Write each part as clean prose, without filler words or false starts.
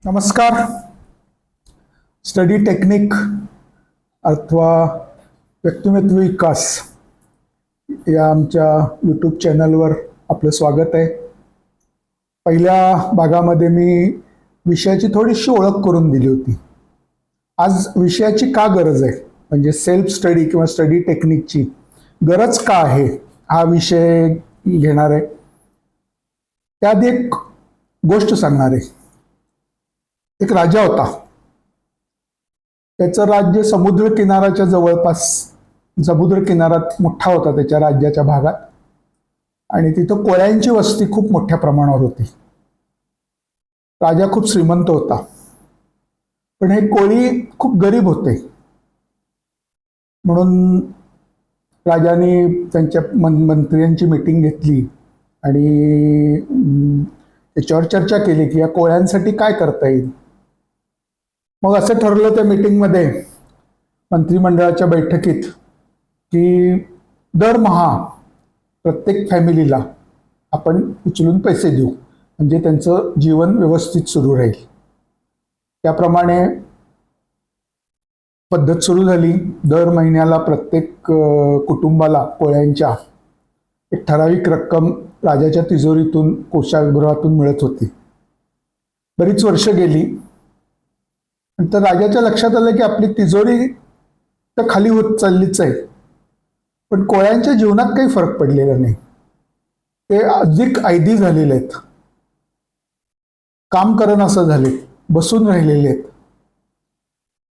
नमस्कार. Study technique अथवा व्यक्तिमत्व विकास या आमच्या यूट्यूब चॅनलवर आपलं स्वागत आहे. पहिल्या भागामध्ये मी विषयाची थोडीशी ओळख करून दिली होती. आज विषयाची का गरज आहे, म्हणजे सेल्फ स्टडी किंवा स्टडी टेक्निकची गरज का आहे, हा विषय घेणार आहे. त्याआधी एक गोष्ट सांगणार आहे. एक राजा होता. त्याचं राज्य समुद्र किनाऱ्याच्या जवळपास, समुद्र किनाऱ्यात मोठा होता त्याच्या राज्याच्या भागात, आणि तिथं कोळ्यांची वस्ती खूप मोठ्या प्रमाणावर होती. राजा खूप श्रीमंत होता, पण हे कोळी खूप गरीब होते. म्हणून राजाने त्यांच्या मंत्र्यांची मीटिंग घेतली आणि त्याच्यावर चर्चा केली की या कोळ्यांसाठी काय करता येईल. मग असं ठरलं त्या मीटिंगमध्ये, मंत्रिमंडळाच्या बैठकीत, की दरमहा प्रत्येक फॅमिलीला आपण उचलून पैसे देऊ, म्हणजे त्यांचं जीवन व्यवस्थित सुरू राहील. त्याप्रमाणे पद्धत सुरू झाली. दर महिन्याला प्रत्येक कुटुंबाला कोळ्यांच्या एक ठराविक रक्कम राजाच्या तिजोरीतून, कोषागृहातून मिळत होती. बरीच वर्ष गेली. नंतर राजाच्या लक्षात आलं की आपली तिजोरी तर खाली होत चाललीच आहे, पण कोळ्यांच्या जीवनात काही फरक पडलेला नाही. ते अधिक ऐदी झालेले आहेत, काम असं झाले, बसून राहिलेले आहेत.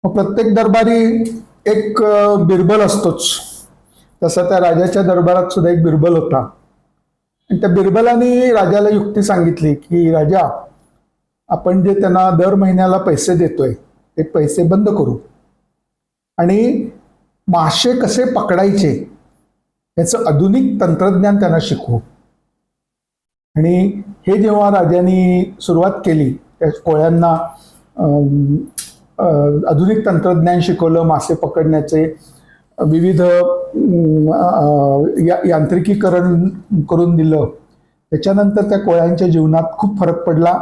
मग प्रत्येक दरबारी एक बिरबल असतोच, तसा त्या राजाच्या दरबारात सुद्धा एक बिरबल होता. आणि त्या बिरबलाने राजाला युक्ती सांगितली की राजा, आपण जे त्यांना दर महिन्याला पैसे देतोय ते पैसे बंद करू आणि मासे कसे पकडायचे याचं आधुनिक तंत्रज्ञान त्यांना शिकवू. आणि हे जेव्हा राजांनी सुरुवात केली, त्या कोळ्यांना आधुनिक तंत्रज्ञान शिकवलं, मासे पकडण्याचे विविध यांत्रिकीकरण करून दिलं. त्याच्यानंतर त्या कोळ्यांच्या जीवनात खूप फरक पडला.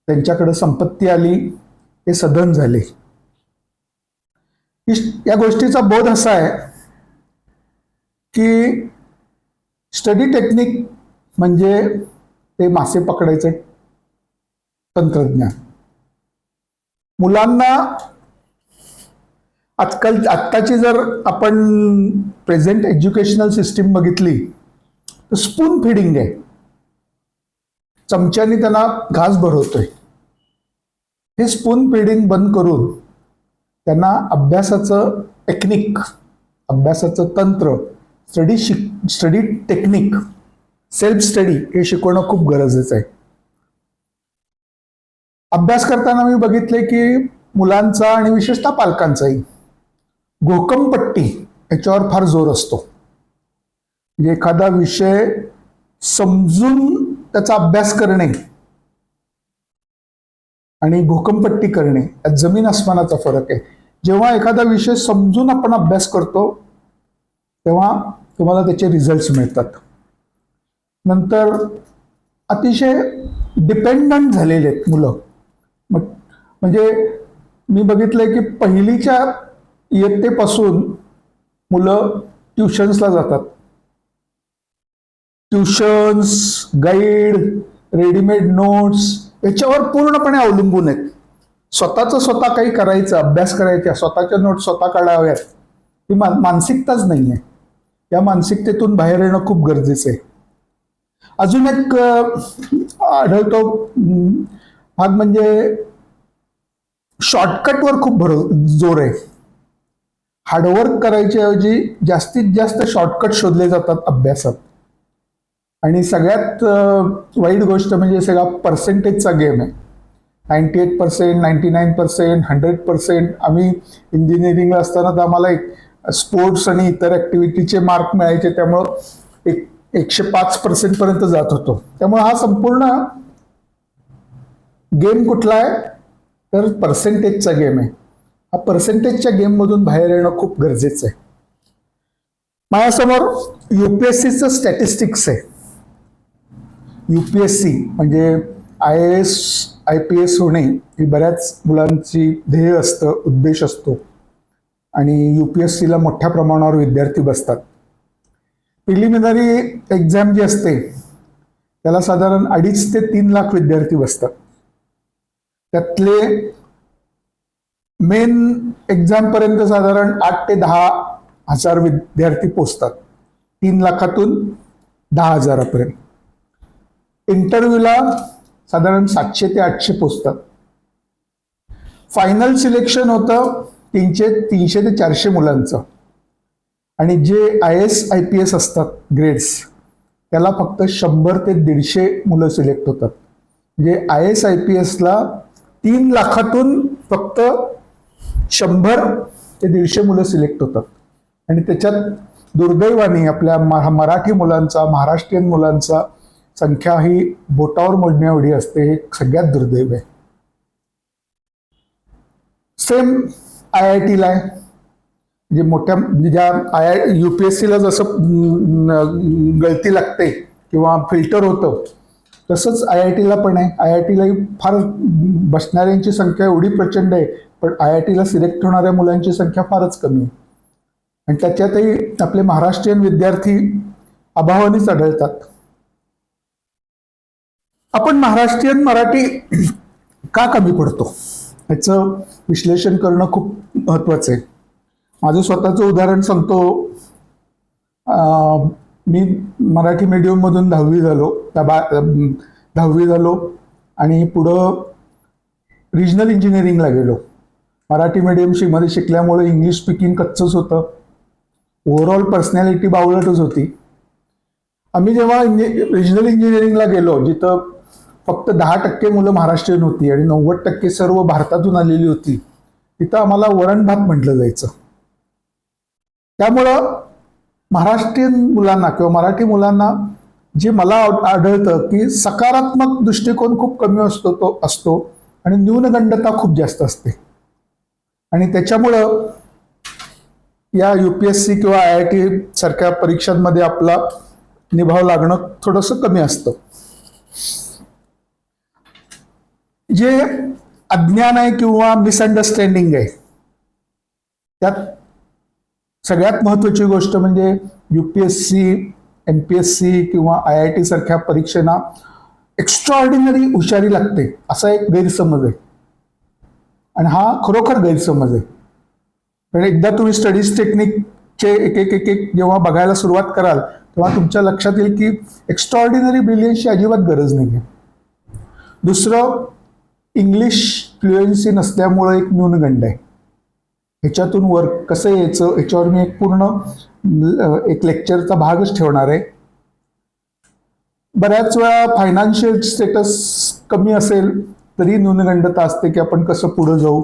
त्यांच्याकडे संपत्ती आली, ते सधन झाले. या गोष्टीचा बोध असा आहे की स्टडी टेक्निक म्हणजे ते मासे पकडायचे तंत्रज्ञान. मुलांना आत्ताची जर आपण प्रेझेंट एज्युकेशनल सिस्टीम बघितली तर स्पून फिडिंग आहे. चमच्याने त्यांना घास भरवतोय. हे स्पून फिडिंग बंद करून त्यांना अभ्यासाचं टेक्निक, अभ्यासाचं तंत्र, स्टडी टेक्निक, सेल्फ स्टडी हे शिकवणं खूप गरजेचं आहे. अभ्यास करताना मी बघितले की मुलांचा आणि विशेषतः पालकांचाही घोकमपट्टी याच्यावर फार जोर असतो. म्हणजे एखादा विषय समजून त्याचा अभ्यास करणे आणि घोकमपट्टी करणे यात जमीन आसमानाचा फरक आहे. जेव्हा एखादा विषय समजून आपण अभ्यास करतो तेव्हा तुम्हाला त्याचे रिझल्ट्स मिळतात. नंतर अतिशय डिपेंडंट झालेले आहेत मुलं. म्हणजे मी बघितलंय की पहिलीच्या इयत्तेपासून मुलं ट्युशन्सला जातात. ट्युशन्स, गाईड, रेडीमेड नोट्स याच्यावर पूर्णपणे अवलंबून आहेत. स्वतः काही करायचं, अभ्यास करायचा, स्वतःच्या नोट्स स्वतः काढाव्यात, ही मानसिकताच नाही आहे. या मानसिकतेतून बाहेर येणं खूप गरजेचं आहे. अजून एक आढळतो भाग म्हणजे शॉर्टकटवर खूप जोर आहे. हार्डवर्क करायच्या ऐवजी जास्तीत जास्त शॉर्टकट शोधले जातात अभ्यासात. आणि सगळ्यात वाईट गोष्ट म्हणजे सगळा पर्सेंटेजचा गेम आहे. 98%, 99%, 100%. आम्ही इंजिनिअरिंगला असताना तर आम्हाला स्पोर्ट्स आणि इतर ऍक्टिव्हिटीचे मार्क मिळायचे, त्यामुळं 105% पर्यंत जात होतो. त्यामुळे हा संपूर्ण गेम कुठला आहे तर पर्सेंटेजचा गेम आहे. हा पर्सेंटेजच्या गेममधून बाहेर येणं खूप गरजेचं आहे. माझ्यासमोर युपीएससीचं स्टॅटिस्टिक्स आहे. यूपीएससी म्हणजे IAS IPS होणे ही बऱ्याच मुलांची ध्येय असतं, उद्देश असतो आणि UPSCला मोठ्या प्रमाणावर विद्यार्थी बसतात. प्रिलिमिनरी एक्झाम जी असते त्याला साधारण 2.5 ते 3 लाख विद्यार्थी बसतात. त्यातले मेन एक्झाम पर्यंत साधारण 8 ते 10 हजार विद्यार्थी पोचतात. 3 लाखातून 10 हजारापर्यंत. इंटरव्ह्यूला साधारण 700 ते 800 पोचतात. फायनल सिलेक्शन होतं 300 ते 400 मुलांचं आणि जे IAS IPS असतात ग्रेड्स त्याला फक्त 100 ते 150 मुलं सिलेक्ट होतात. म्हणजे IAS IPSला 3 लाखातून फक्त 100 ते 150 मुलं सिलेक्ट होतात आणि त्याच्यात दुर्दैवाने आपल्या मराठी मुलांचा, महाराष्ट्रीयन मुलांचा संख्या ही बोटावर मोजण्या एवढी असते. हे सगळ्यात दुर्दैव आहे. सेम IITला आहे. म्हणजे मोठ्या ज्या UPSCला जसं गळती लागते किंवा फिल्टर होतं तसंच IITला पण आहे. IITलाही फार बसणाऱ्यांची संख्या एवढी प्रचंड आहे, पण IITला सिलेक्ट होणाऱ्या मुलांची संख्या फारच कमी आहे आणि त्याच्यातही आपले महाराष्ट्रीयन विद्यार्थी अभावानेच आढळतात. आपण महाराष्ट्रीयन मराठी का कमी पडतो याचं विश्लेषण करणं खूप महत्वाचं आहे. माझं स्वतःचं उदाहरण सांगतो. मी मराठी मीडियममधून 10वी झालो. 10वी झालो आणि पुढं रिजनल इंजिनिअरिंगला गेलो. मराठी मीडियम मध्ये शिकल्यामुळे इंग्लिश स्पीकिंग कच्चंच होतं. ओव्हरऑल पर्सनॅलिटी बावळटच होती. आम्ही जेव्हा रिजनल इंजिनिअरिंगला गेलो जिथं फक्त 10% मुलं महाराष्ट्रीयन होती आणि 90% सर्व भारतातून आलेली होती, तिथं आम्हाला वरण भात म्हटलं जायचं. त्यामुळं महाराष्ट्रीयन मुलांना किंवा मराठी मुलांना जे मला आढळतं की सकारात्मक दृष्टिकोन खूप कमी असतो आणि न्यूनगंडता खूप जास्त असते आणि त्याच्यामुळं या UPSC किंवा IIT सारख्या परीक्षांमध्ये आपला निभाव लागणं थोडंसं कमी असतं. जे अज्ञान आहे किंवा मिसअंडरस्टँडिंग आहे त्यात सगळ्यात महत्वाची गोष्ट म्हणजे UPSC, MPSC किंवा IIT सारख्या परीक्षेना एक्स्ट्राऑर्डिनरी हुशारी लागते असा एक गैरसमज आहे आणि हा खरोखर गैरसमज आहे. पण एकदा तुम्ही स्टडीज टेक्निकचे एक जेव्हा बघायला सुरुवात कराल तेव्हा तुमच्या लक्षात येईल की एक्स्ट्राऑर्डिनरी ब्रिलियन्सची अजिबात गरज नाही आहे. दुसरं, इंग्लिश फ्लुएन्सी नसल्यामुळे एक न्यूनगंड आहे. ह्याच्यातून वर कसं यायचं ह्याच्यावर मी एक पूर्ण लेक्चरचा भागच ठेवणार आहे. बऱ्याच वेळा फायनान्शियल स्टेटस कमी असेल तरी न्यूनगंडता असते की आपण कसं पुढे जाऊ.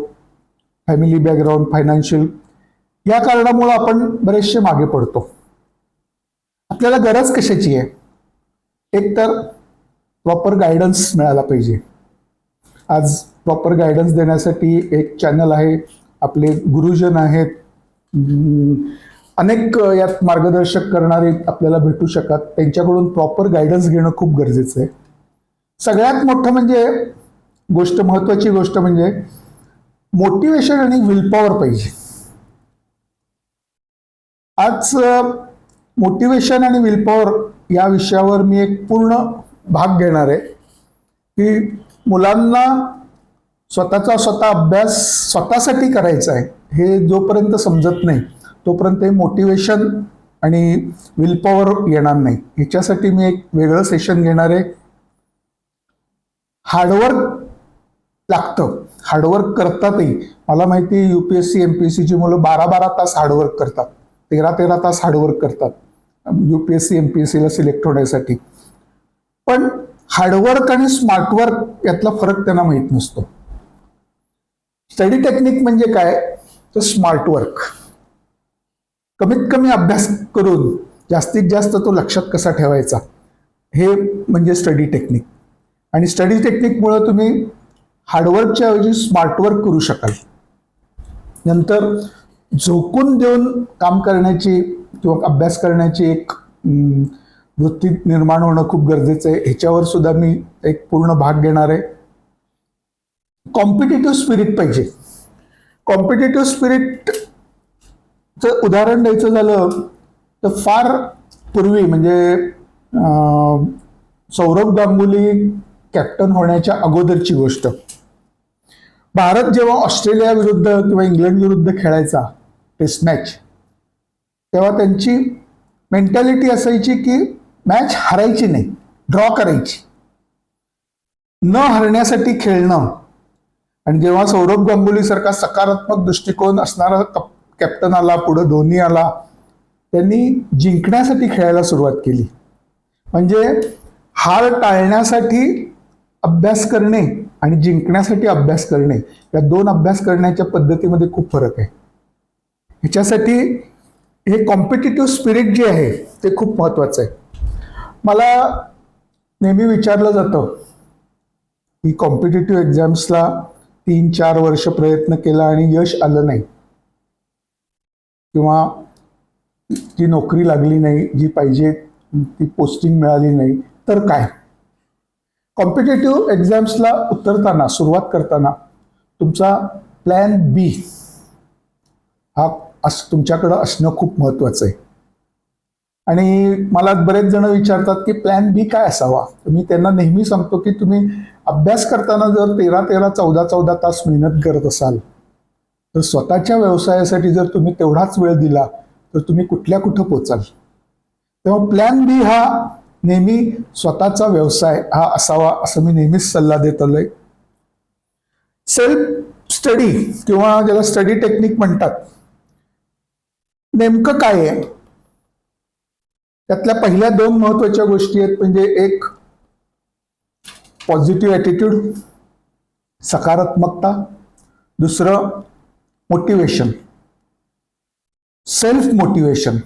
फॅमिली बॅकग्राऊंड, फायनान्शियल या कारणामुळे आपण बरेचसे मागे पडतो. आपल्याला गरज कशाची आहे? एक तर प्रॉपर गायडन्स मिळाला पाहिजे. आज प्रॉपर गायडन्स देण्यासाठी एक चॅनल आहे, आपले गुरुजन आहेत, अनेक यात मार्गदर्शक करणारे आपल्याला भेटू शकतात. त्यांच्याकडून प्रॉपर गायडन्स घेणं खूप गरजेचं आहे. सगळ्यात मोठं म्हणजे महत्वाची गोष्ट म्हणजे मोटिवेशन आणि विल पॉवर पाहिजे. आज मोटिवेशन आणि विल पॉवर या विषयावर मी एक पूर्ण भाग घेणार आहे की मुलांना स्वतः अभ्यास स्वतःसाठी करायचा आहे हे जोपर्यंत समजत नाही तोपर्यंत मोटिवेशन आणि विल पॉवर येणार नाही. ह्याच्यासाठी मी एक वेगळं सेशन घेणार आहे. हार्डवर्क लागतं, हार्डवर्क करतातही. मला माहिती आहे UPSC MPSCची मुलं 12-12 तास हार्डवर्क करतात, 13-13 तास हार्डवर्क करतात UPSC MPSCला सिलेक्ट होण्यासाठी. पण हार्डवर्क आणि स्मार्टवर्क यातला फरक त्यांना माहीत नसतो. स्टडी टेक्निक म्हणजे काय तर स्मार्टवर्क. कमीत कमी अभ्यास करून जास्तीत जास्त तो लक्षात कसा ठेवायचा हे म्हणजे स्टडी टेक्निक. आणि स्टडी टेक्निकमुळे तुम्ही हार्डवर्कच्या ऐवजी स्मार्टवर्क करू शकाल. नंतर झोकून देऊन काम करण्याची किंवा अभ्यास करण्याची एक वृत्ती निर्माण होणं खूप गरजेचं आहे. ह्याच्यावर सुद्धा मी एक पूर्ण भाग घेणार आहे. कॉम्पिटिटिव्ह स्पिरिट पाहिजे. कॉम्पिटिटिव्ह स्पिरिटचं उदाहरण द्यायचं झालं तर फार पूर्वी म्हणजे सौरभ गांगुली कॅप्टन होण्याच्या अगोदरची गोष्ट. भारत जेव्हा ऑस्ट्रेलिया विरुद्ध किंवा इंग्लंड विरुद्ध खेळायचा टेस्ट मॅच, तेव्हा त्यांची मेंटॅलिटी असायची की मॅच हारायची नाही, ड्रॉ करायची, न हरण्यासाठी खेळणं. आणि जेव्हा सौरभ गांगुली सारखा सकारात्मक दृष्टिकोन असणारा कॅप्टन आला, पुढे धोनी आला, त्यांनी जिंकण्यासाठी खेळायला सुरुवात केली. म्हणजे हार टाळण्यासाठी अभ्यास करणे आणि जिंकण्यासाठी अभ्यास करणे, या दोन अभ्यास करण्याच्या पद्धतीमध्ये खूप फरक आहे. ह्याच्यासाठी हे कॉम्पिटिटिव्ह स्पिरिट जे आहे ते खूप महत्वाचं आहे. मला नेहमी विचारलं जातं की कॉम्पिटिटिव्ह एक्झाम्सला 3-4 वर्ष प्रयत्न केला आणि यश आलं नाही, किंवा जी नोकरी लागली नाही, जी पाहिजे ती पोस्टिंग मिळाली नाही, तर काय? कॉम्पिटिटिव्ह एक्झाम्सला उतरताना, सुरुवात करताना तुमचा प्लॅन बी हा तुमच्याकडं असणं खूप महत्वाचं आहे. आणि मला बरेच जण विचारतात की प्लॅन बी काय असावा. मी त्यांना नेहमी सांगतो की तुम्ही अभ्यास करताना जर 13-13, 14-14 तास मेहनत करत असाल, तर स्वतःच्या व्यवसायासाठी जर तुम्ही तेवढाच वेळ दिला तर तुम्ही कुठं पोचाल. तेव्हा प्लॅन बी हा नेहमी स्वतःचा व्यवसाय हा असावा, असं मी नेहमीच सल्ला देत आलोय. सेल्फ स्टडी किंवा ज्याला स्टडी टेक्निक म्हणतात, नेमकं काय आहे? त्यातल्या पहिल्या 2 महत्वाच्या गोष्टी आहेत. म्हणजे एक पॉझिटिव्ह ॲटिट्यूड, सकारात्मकता. दुसरं मोटिवेशन, सेल्फ मोटिवेशन.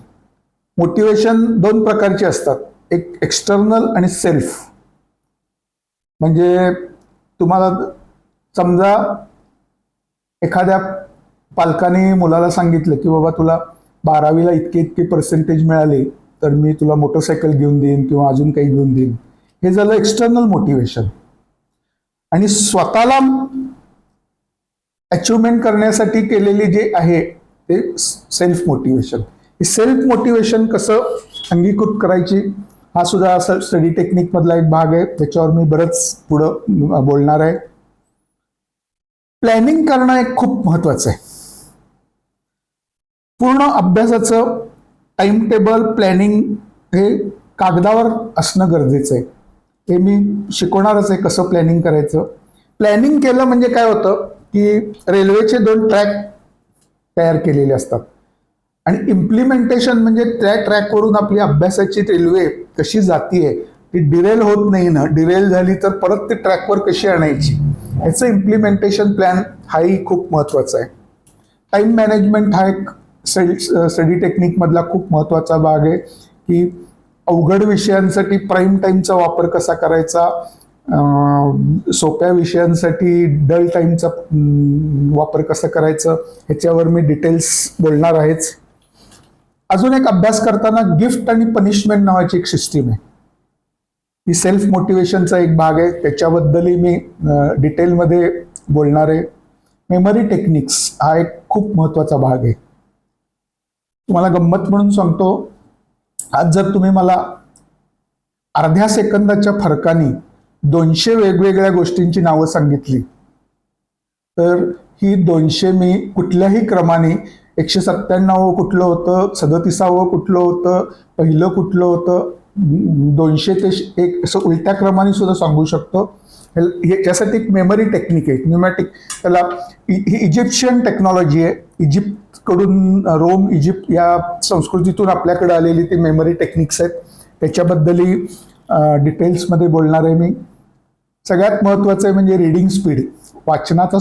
मोटिवेशन 2 प्रकारचे असतात, एक एक्सटर्नल आणि सेल्फ. म्हणजे तुम्हाला समजा एखाद्या पालकाने मुलाला सांगितलं की बाबा तुला 12वीला इतके पर्सेंटेज मिळाले तर मी तुला मोटरसायकल घेऊन देईन किंवा अजून काही घेऊन देईन. हे झालं एक्सटर्नल मोटिवेशन. आणि स्वतःला अचिव्हमेंट करण्यासाठी केलेली जे आहे ते सेल्फ मोटिवेशन. हे सेल्फ मोटिवेशन कसं अंगीकृत करायची हा सुद्धा स्टडी टेक्निक मधला एक भाग आहे. त्याच्यावर मी बरंच पुढं बोलणार आहे. प्लॅनिंग करणं एक खूप महत्वाचं आहे. पूर्ण अभ्यासाचं टाइम टेबल, प्लॅनिंग हे कागदावर असणं गरजेचं आहे. हे मी शिकवणारच आहे कसं प्लॅनिंग करायचं. प्लॅनिंग केलं म्हणजे काय होतं की रेल्वेचे 2 ट्रॅक तयार केलेले असतात आणि इम्प्लिमेंटेशन म्हणजे त्या ट्रॅकवरून आपली अभ्यासाची रेल्वे कशी जातीये, ती डिरेल होत नाही ना, डिरेल झाली तर परत ते ट्रॅकवर कशी आणायची, ह्याचं इम्प्लिमेंटेशन प्लॅन हाही खूप महत्वाचा आहे. टाइम मॅनेजमेंट हा एक स्टडी टेक्निक मधला खूप महत्वाचा भाग आहे की अवघड विषयांसाठी प्राईम टाइमचा वापर कसा करायचा, सोप्या विषयांसाठी डल टाइमचा वापर कसा करायचा, ह्याच्यावर मी डिटेल्स बोलणार आहेच. अजून एक अभ्यास करताना गिफ्ट आणि पनिशमेंट नावाची एक सिस्टीम आहे. ही सेल्फ मोटिवेशनचा एक भाग आहे, त्याच्याबद्दलही मी डिटेलमध्ये बोलणार आहे. मेमरी टेक्निक्स हा एक खूप महत्वाचा भाग आहे. तुम्हाला गंमत म्हणून सांगतो, आज जर तुम्ही मला अर्ध्या सेकंदाच्या फरकाने 200 वेगवेगळ्या गोष्टींची नावं सांगितली तर ही 200 मी कुठल्याही क्रमाने 197 कुठलं होतं, 37 कुठलं होतं, पहिलं कुठलं होतं, 200 ते 1 असं उलट्या क्रमाने सुद्धा सांगू शकतो. याच्यासाठी एक मेमरी टेक्निक आहे, न्यूमॅटिक. त्याला ही इजिप्शियन टेक्नॉलॉजी आहे. इजिप्तकडून, रोम इजिप्त या संस्कृतीतून आपल्याकडे आलेली ती मेमरी टेक्निक्स आहेत. त्याच्याबद्दलही डिटेल्समध्ये बोलणार आहे मी. सगळ्यात महत्त्वाचं आहे म्हणजे रीडिंग स्पीड. वाचनाचा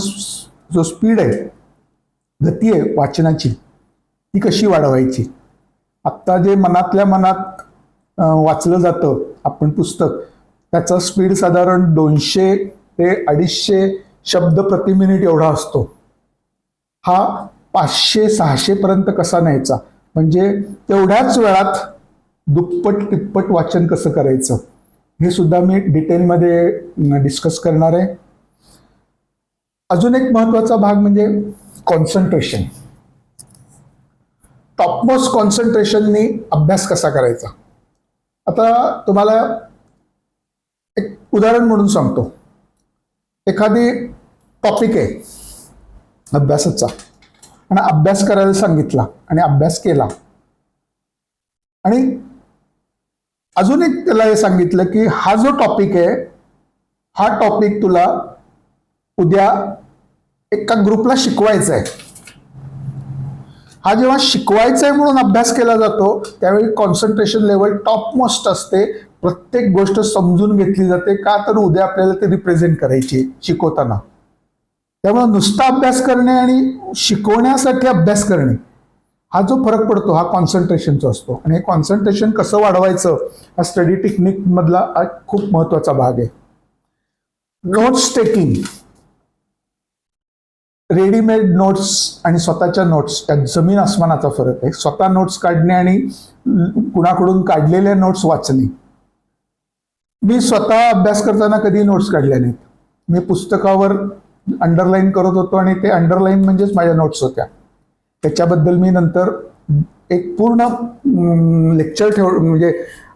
जो स्पीड आहे, गती आहे वाचनाची, ती कशी वाढवायची. आत्ता जे मनातल्या मनात वाचलं जातं आपण पुस्तक, त्याचा स्पीड साधारण 200 ते 250 शब्द प्रति मिनिट एवढा असतो. हा 500-600 पर्यंत कसा न्यायचा, म्हणजे तेवढ्याच वेळात दुप्पट तिप्पट वाचन कसं करायचं हे सुद्धा मी डिटेलमध्ये डिस्कस करणार आहे. अजून एक महत्वाचा भाग म्हणजे कॉन्सन्ट्रेशन. टॉपमोस्ट कॉन्सन्ट्रेशननी अभ्यास कसा करायचा. आता तुम्हाला एक उदाहरण म्हणून सांगतो. एखादी टॉपिक आहे अभ्यासाचा आणि अभ्यास करायला सांगितला आणि अभ्यास केला आणि अजून एक त्याला हे सांगितलं की हा जो टॉपिक आहे हा टॉपिक तुला उद्या एका ग्रुपला शिकवायचा आहे. हा जेव्हा शिकवायचा आहे म्हणून अभ्यास केला जातो त्यावेळी कॉन्सन्ट्रेशन लेवल टॉप मोस्ट असते. प्रत्येक गोष्ट समजून घेतली जाते का तर उद्या आपल्याला ते रिप्रेझेंट करायची शिकवताना. त्यामुळे नुसता अभ्यास करणे आणि शिकवण्यासाठी अभ्यास करणे हा जो फरक पडतो हा कॉन्सन्ट्रेशनचा असतो. आणि हे कॉन्सन्ट्रेशन कसं वाढवायचं हा स्टडी टेक्निक मधला खूप महत्वाचा भाग आहे. नोट्स टेकिंग, रेडीमेड नोट्स आणि स्वतःच्या नोट्स यात जमीन आसमानाचा फरक आहे. स्वतः नोट्स काढणे आणि कुणाकडून काढलेल्या नोट्स वाचणे. मी स्वतः अभ्यास करताना कधी नोट्स काढल्या नाहीत. मी पुस्तकावर अंडरलाईन करत होतो आणि ते अंडरलाईन म्हणजेच माझ्या नोट्स होत्या. त्याच्याबद्दल मी नंतर एक पूर्ण लेक्चर म्हणजे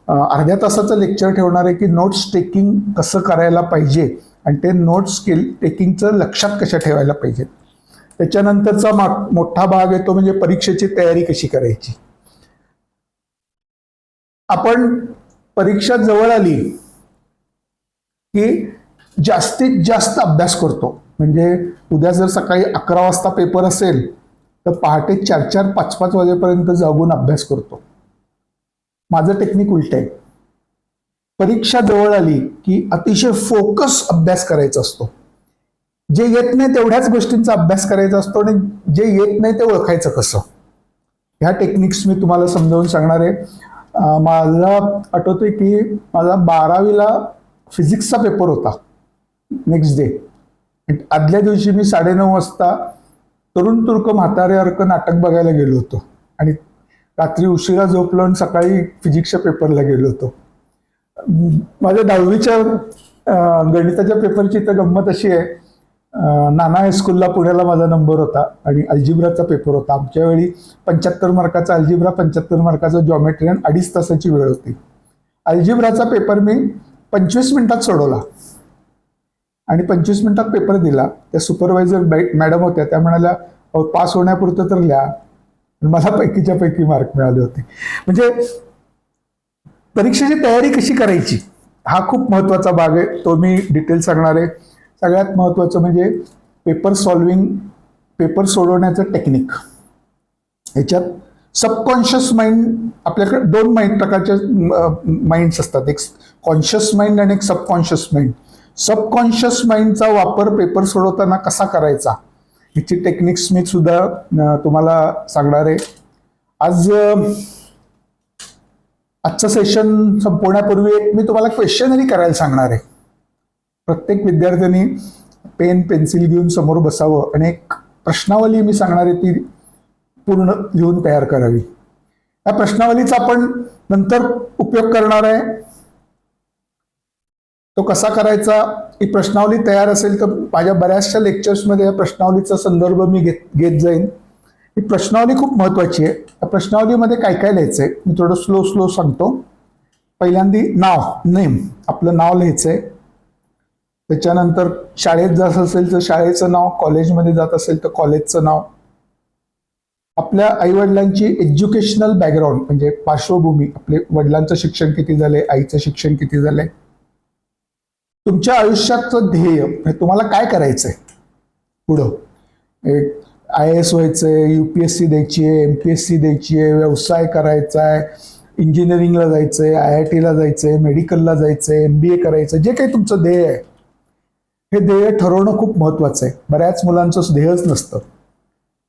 अर्ध्या तासाचं लेक्चर ठेवणार आहे की नोट्स टेकिंग कसं करायला पाहिजे आणि ते नोट्स टेकिंगचं लक्षात कशा ठेवायला पाहिजे. त्याच्यानंतरचा मोठा भाग आहे तो म्हणजे परीक्षेची तयारी कशी करायची. आपण परीक्षा जवळ आली की जास्तीत जास्त अभ्यास करतो. म्हणजे उद्या जर सकाळी 11 वाजता पेपर असेल तर पहाटे 4-4, 5-5 वाजेपर्यंत जागून अभ्यास करतो. माझं टेक्निक उलट आहे. परीक्षा जवळ आली की अतिशय फोकस अभ्यास करायचा असतो. जे येत नाही तेवढ्याच गोष्टींचा अभ्यास करायचा असतो आणि जे येत नाही ते ओळखायचं कसं. ह्या टेक्निक्स मी तुम्हाला समजावून सांगणार आहे. मला आठवतंय की माझा 12वीला फिजिक्सचा पेपर होता नेक्स्ट डे. आदल्या दिवशी मी 9:30 वाजता तरुण तुर्क म्हातारे अर्क नाटक बघायला गेलो होतो आणि रात्री उशिरा झोपलो आणि सकाळी फिजिक्सच्या पेपरला गेलो होतो. माझ्या 10वीच्या गणिताच्या पेपरची तर गंमत अशी आहे. नाना हायस्कूलला पुण्याला माझा नंबर होता आणि अल्जिब्राचा पेपर होता. आमच्या वेळी 75 मार्काचा अल्जिब्रा, 75 मार्काचा जॉमेट्री आणि 2.5 तासाची वेळ होती. अल्जिब्राचा पेपर मी 25 मिनिटात सोडवला आणि 25 मिनिटात पेपर दिला. त्या सुपरवायझर मॅडम होत्या त्या म्हणाल्या पास होण्यापुरतं तर लिहा. मला पैकीच्या पैकी मार्क मिळाले होते. म्हणजे परीक्षेची तयारी कशी करायची हा खूप महत्वाचा भाग आहे. तो मी डिटेल सांगणार आहे. सगळ्यात महत्वाचं म्हणजे पेपर सॉल्विंग, पेपर सोडवण्याचं टेक्निक. ह्याच्यात सबकॉन्शियस माइंड, आपल्याकडे 2 प्रकारचे माइंड्स असतात. एक कॉन्शियस माइंड आणि एक सबकॉन्शियस माइंड. सबकॉन्शियस माइंडचा वापर पेपर सोडवताना कसा करायचा ह्याची टेक्निक्स मी सुद्धा तुम्हाला सांगणार आहे. आजचं सेशन संपवण्यापूर्वी मी तुम्हाला क्वेश्चनरी करायला सांगणार आहे. प्रत्येक विद्यार्थ्यांनी पेन पेन्सिल घेऊन समोर बसावं आणि एक प्रश्नावली मी सांगणार आहे ती पूर्ण लिहून तयार करावी. या प्रश्नावलीचा आपण नंतर उपयोग करणार आहे. तो कसा करायचा ही प्रश्नावली तयार असेल तर माझ्या बऱ्याचशा लेक्चर्समध्ये या प्रश्नावलीचा संदर्भ मी घेत जाईन. ही प्रश्नावली खूप महत्वाची आहे. या प्रश्नावलीमध्ये काय काय लिहायचंय मी थोडं स्लो सांगतो. पहिल्यांदा नेम, आपलं नाव लिहायचंय. त्याच्यानंतर शाळेत जात असेल तर शाळेचं नाव, कॉलेजमध्ये जात असेल तर कॉलेजचं नाव, आपल्या आईवडिलांची एज्युकेशनल बॅकग्राऊंड म्हणजे पार्श्वभूमी, आपले वडिलांचं शिक्षण किती झालंय, आईचं शिक्षण किती झालंय, तुमच्या आयुष्याचं ध्येय, तुम्हाला काय करायचंय पुढं. IAS व्हायचंय, UPSC द्यायची आहे, MPSC द्यायची आहे, व्यवसाय करायचा आहे, इंजिनिअरिंगला जायचंय, IIT ला जायचंय, मेडिकलला जायचंय, MBA करायचं, जे काही तुमचं ध्येय आहे हे ध्येय ठरवणं खूप महत्वाचं आहे. बऱ्याच मुलांचं ध्येयच नसतं.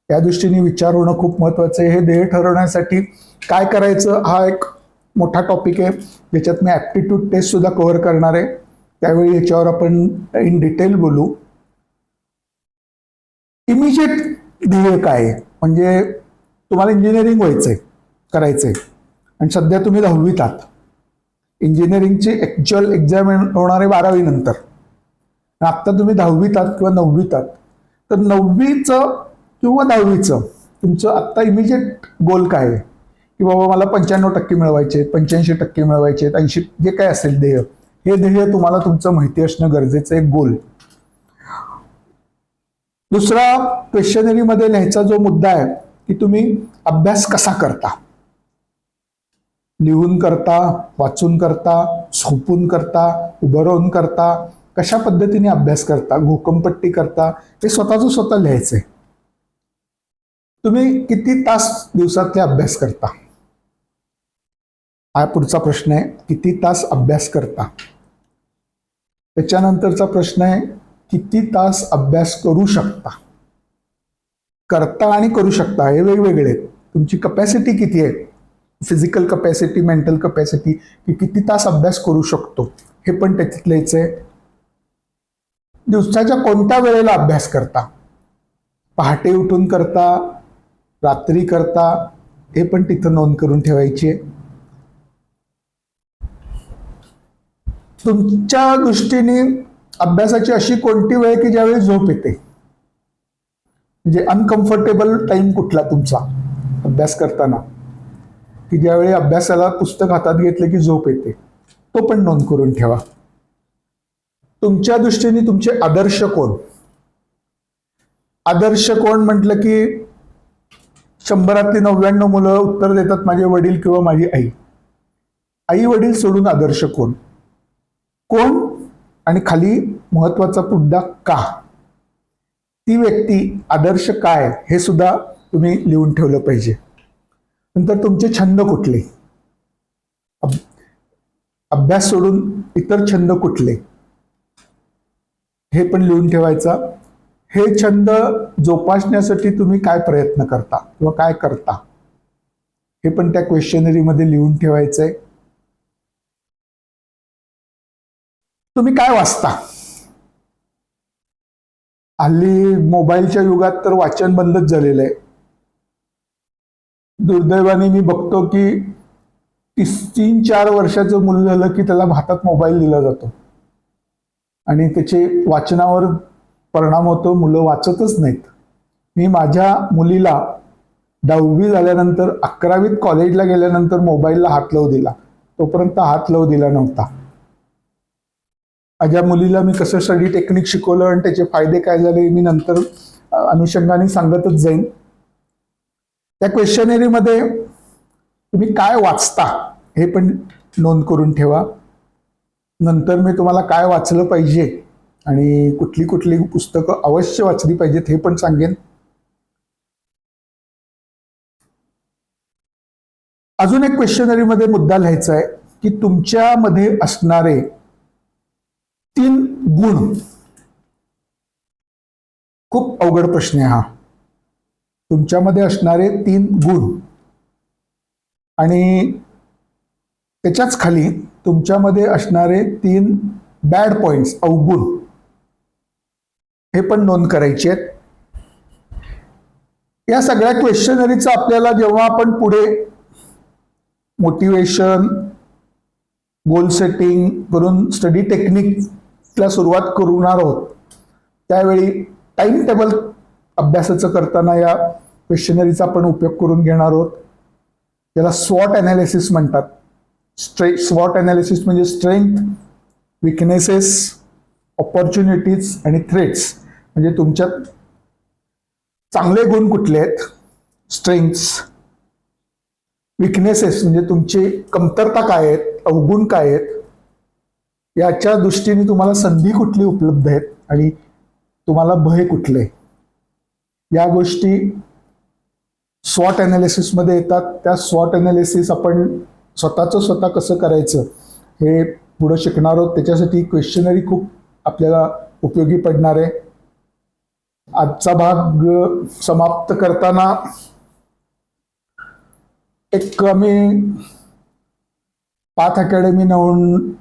त्या दृष्टीने विचार होणं खूप महत्वाचं आहे. हे ध्येय ठरवण्यासाठी काय करायचं हा एक मोठा टॉपिक आहे ज्याच्यात मी ऍप्टिट्यूड टेस्ट सुद्धा कव्हर करणार आहे. त्यावेळी याच्यावर आपण इन डिटेल बोलू. इमिजिएट ध्येय काय आहे, म्हणजे तुम्हाला इंजिनिअरिंग करायचंय आणि सध्या तुम्ही 10वीत आहात. इंजिनिअरिंगची ऍक्च्युअल एक्झाम होणार आहे 12वी नंतर. आत्ता तुम्ही 10वीत आहात किंवा 9वीत आहात, तर 9वीचं किंवा 10वीचं तुमचं आत्ता इमिजिएट गोल काय आहे की बाबा मला 95% मिळवायचे, 85% मिळवायचे, 80, जे काय असेल ध्येय, हे ध्येय तुम्हाला तुमचं माहिती असणं गरजेचं आहे, गोल. दुसरा क्वेश्चनरीमध्ये लिहायचा जो मुद्दा आहे की तुम्ही अभ्यास कसा करता. लिहून करता, वाचून करता, झोपून करता, उभं राहून करता, कशा पद्धतीने अभ्यास करता, घोकंपट्टी करता, हे स्वतःचं स्वतः लिहायचंय. तुम्ही किती तास दिवसातले अभ्यास करता, हा पुढचा प्रश्न आहे. किती तास अभ्यास करता. त्याच्यानंतरचा प्रश्न आहे किती तास अभ्यास करू शकता. करता आणि करू शकता हे वेगवेगळे आहेत. तुमची कपॅसिटी किती आहे, फिजिकल कपॅसिटी, मेंटल कपॅसिटी, की किती तास अभ्यास करू शकतो, हे पण त्याच्यात लिहायचंय. दिवसाच्या कोणत्या वेळेला अभ्यास करता, पहाटे उठून करता, रात्री करता, हे पण तिथं नोंद करून ठेवायची आहे. तुमच्या दृष्टीने अभ्यासाची अशी कोणती वेळ की ज्यावेळी झोप येते, म्हणजे अनकम्फर्टेबल टाइम कुठला तुमचा अभ्यास करताना, की ज्यावेळी अभ्यासाला पुस्तक हातात घेतलं की झोप येते, तो पण नोंद करून ठेवा. तुमच्या दृष्टीने तुमचे आदर्श कोण. आदर्श कोण म्हटलं की 100 99 मुलं उत्तर देतात माझे वडील किंवा माझी आई. आई वडील सोडून आदर्श कोण, कोण, आणि खाली महत्वाचा मुद्दा का. ती व्यक्ती आदर्श काय हे सुद्धा तुम्ही लिहून ठेवलं पाहिजे. नंतर तुमचे छंद कुठले, अभ्यास सोडून इतर छंद कुठले, हे पण लिहून ठेवायचा. हे छंद जोपासण्यासाठी तुम्ही काय प्रयत्न करता किंवा काय करता, हे पण त्या क्वेश्चनरीमध्ये लिहून ठेवायचंय. तुम्ही काय वाचता. हल्ली मोबाईलच्या युगात तर वाचन बंदच झालेलं आहे. दुर्दैवाने मी बघतो की 3-4 वर्षाचं मुलं झालं की त्याला हातात मोबाईल दिला जातो आणि त्याचे वाचनावर परिणाम होतो, मुलं वाचतच नाहीत. मी माझ्या मुलीला 10वी झाल्यानंतर 11वीत कॉलेजला गेल्यानंतर मोबाईलला हात लावू दिला, तोपर्यंत हात लावू दिला नव्हता. माझ्या मुलीला मी कसं स्टडी टेक्निक शिकवलं आणि त्याचे फायदे काय झाले मी नंतर अनुषंगाने सांगतच जाईन. त्या क्वेश्चनरीमध्ये तुम्ही काय वाचता हे पण नोंद करून ठेवा. नंतर मी तुम्हाला काय वाचलं पाहिजे आणि कुठली कुठली पुस्तकं अवश्य वाचली पाहिजेत हे पण सांगेन. अजून एक क्वेश्चनरीमध्ये मुद्दा लिहायचा आहे की तुमच्यामध्ये असणारे 3 गुण. खूप अवघड प्रश्न आहे हा. तुमच्यामध्ये असणारे 3 गुण आणि त्याच्याच खाली तुमच्यामध्ये असणारे 3 बॅड पॉइंट्स, अवगुण, हे पण नोंद करायचे आहेत. या सगळ्या क्वेश्चनरीचं आपल्याला जेव्हा आपण पुढे मोटिवेशन, गोल सेटिंग करून स्टडी टेक्निकला सुरुवात करणार आहोत, त्यावेळी टाइम टेबल अभ्यासाचं करताना या क्वेश्चनरीचा आपण उपयोग करून घेणार आहोत. याला स्वॉट अनालिसिस म्हणतात. स्वॉट अनालिसिस म्हणजे स्ट्रेंथ, विकनेसेस, ऑपॉर्च्युनिटीज आणि थ्रेट्स. म्हणजे तुमच्यात चांगले गुण कुठले आहेत, स्ट्रेंथ्स, विकनेसेस म्हणजे तुमची कमतरता काय आहेत, अवगुण काय आहेत, याच्या दृष्टीने तुम्हाला संधी कुठली उपलब्ध आहेत आणि तुम्हाला भय कुठले, या गोष्टी स्वॉट अनालिसिसमध्ये येतात. त्या स्वॉट अनालिसिस आपण स्वतः कसं करायचं हे पुढे शिकणार आहोत. त्याच्यासाठी क्वेश्चनरी खूप आपल्याला उपयोगी पडणार आहे. आजचा भाग समाप्त करताना एक आम्ही पाथ अकॅडमी नावानं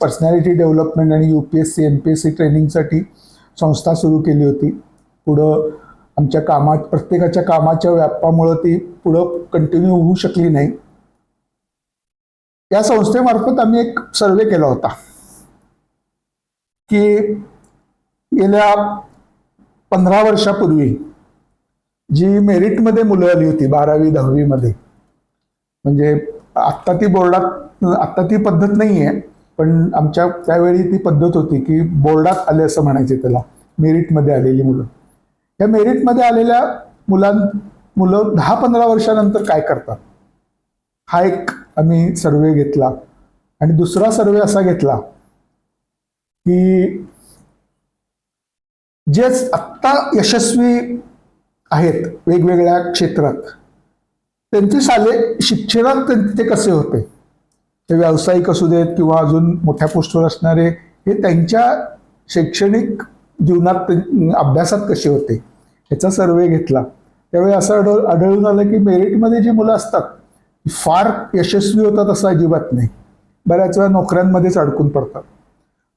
पर्सनॅलिटी डेव्हलपमेंट आणि UPSC MPSC ट्रेनिंगसाठी संस्था सुरू केली होती. पुढं आमच्या कामात प्रत्येकाच्या कामाच्या व्यापामुळं ती पुढं कंटिन्यू होऊ शकली नाही. या संस्थेमार्फत आम्ही एक सर्वे केला होता की गेल्या 15 वर्षापूर्वी जी मेरिटमध्ये मुलं आली होती 12वी 10वी मध्ये, म्हणजे आत्ता ती बोर्डात, आत्ता ती पद्धत नाही आहे, पण आमच्या त्यावेळी ती पद्धत होती की बोर्डात आले असं म्हणायचे त्याला, मेरिटमध्ये आलेली मुलं. या मेरिटमध्ये आलेल्या मुलं 10-15 वर्षानंतर काय करतात, हा एक आम्ही सर्वे घेतला. आणि दुसरा सर्वे असा घेतला की जे आत्ता यशस्वी आहेत वेगवेगळ्या क्षेत्रात, त्यांचे शिक्षणात ते कसे होते, ते व्यावसायिक असू देत किंवा अजून मोठ्या पोस्टवर असणारे, हे त्यांच्या शैक्षणिक जीवनात अभ्यासात कसे होते याचा सर्वे घेतला. त्यावेळी असं आढळून आलं की मेरिटमध्ये जी मुलं असतात फार यशस्वी होतात असं अजिबात नाही, बऱ्याच वेळा नोकऱ्यांमध्येच अडकून पडतात.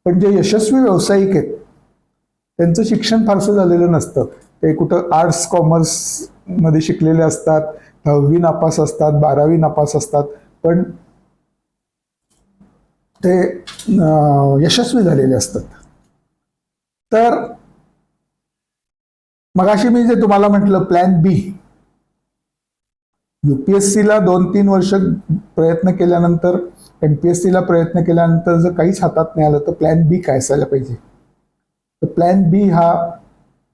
पण जे यशस्वी व्यावसायिक आहेत त्यांचं शिक्षण फारसं झालेलं नसतं. ते कुठं आर्ट्स कॉमर्स मध्ये शिकलेले असतात, 10वी नापास असतात, 12वी नापास असतात, पण ते यशस्वी झालेले असतात. तर मगाशी मी जे तुम्हाला म्हटलं प्लॅन बी, UPSCला 2-3 वर्ष प्रयत्न केल्यानंतर, MPSCला प्रयत्न केल्यानंतर जर काहीच हातात नाही आलं तर प्लॅन बी काय असायला पाहिजे. तर प्लॅन बी हा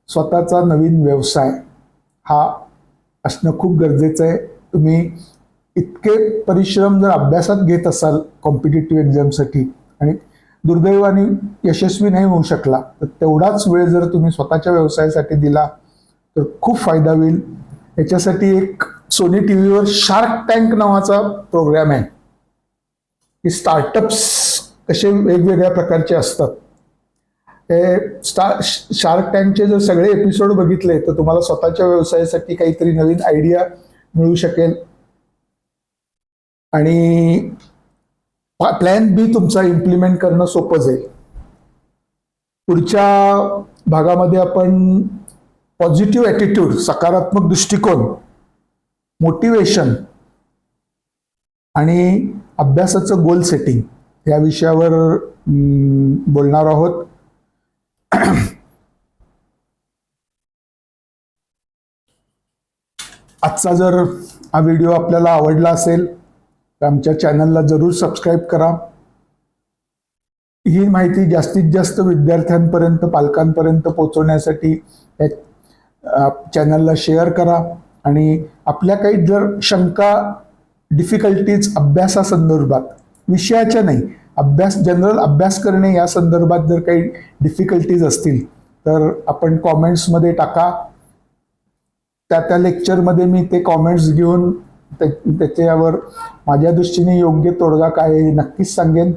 स्वतःचा नवीन व्यवसाय हा असणं खूप गरजेचं आहे. तुम्ही इतके परिश्रम जर अभ्यासात घेत असाल कॉम्पिटिटिव्ह एक्झामसाठी आणि दुर्दैवाने यशस्वी नाही होऊ शकला, तर तेवढाच वेळ जर तुम्ही स्वतःच्या व्यवसायासाठी दिला तर खूप फायदा होईल. याच्यासाठी एक सोनी टीव्हीवर शार्क टँक नावाचा प्रोग्राम आहे की स्टार्टअप्स कसे वेगवेगळ्या प्रकारचे असतात. शार्क टँकचे जर सगळे एपिसोड बघितले तर तुम्हाला स्वतःच्या व्यवसायासाठी काहीतरी नवीन आयडिया मिळू शकेल आणि प्लॅन बी तुमचा इम्प्लिमेंट करणं सोपं जाईल. पुढच्या भागामध्ये आपण पॉझिटिव्ह ॲटिट्यूड, सकारात्मक दृष्टिकोन, मोटिवेशन आणि अभ्यासाचं गोल सेटिंग या विषयावर बोलणार आहोत. आजचा जर हा व्हिडिओ आपल्याला आवडला असेल तर आमच्या चॅनलला जरूर सबस्क्राईब करा. ही माहिती जास्तीत जास्त विद्यार्थ्यांपर्यंत, पालकांपर्यंत पोहोचवण्यासाठी चॅनलला शेअर करा. आणि आपल्या काही जर शंका, डिफिकल्टीज अभ्यासासंदर्भात, विषयाच्या नाही, जनरल अभ्यास करणे या संदर्भात जर काही डिफिकल्टीज असतील तर आपण कॉमेंट्समध्ये टाका. त्या लेक्चरमध्ये मी ते कॉमेंट्स घेऊन त्याच्यावर माझ्या दृष्टीने योग्य तोडगा काय आहे नक्कीच सांगेन.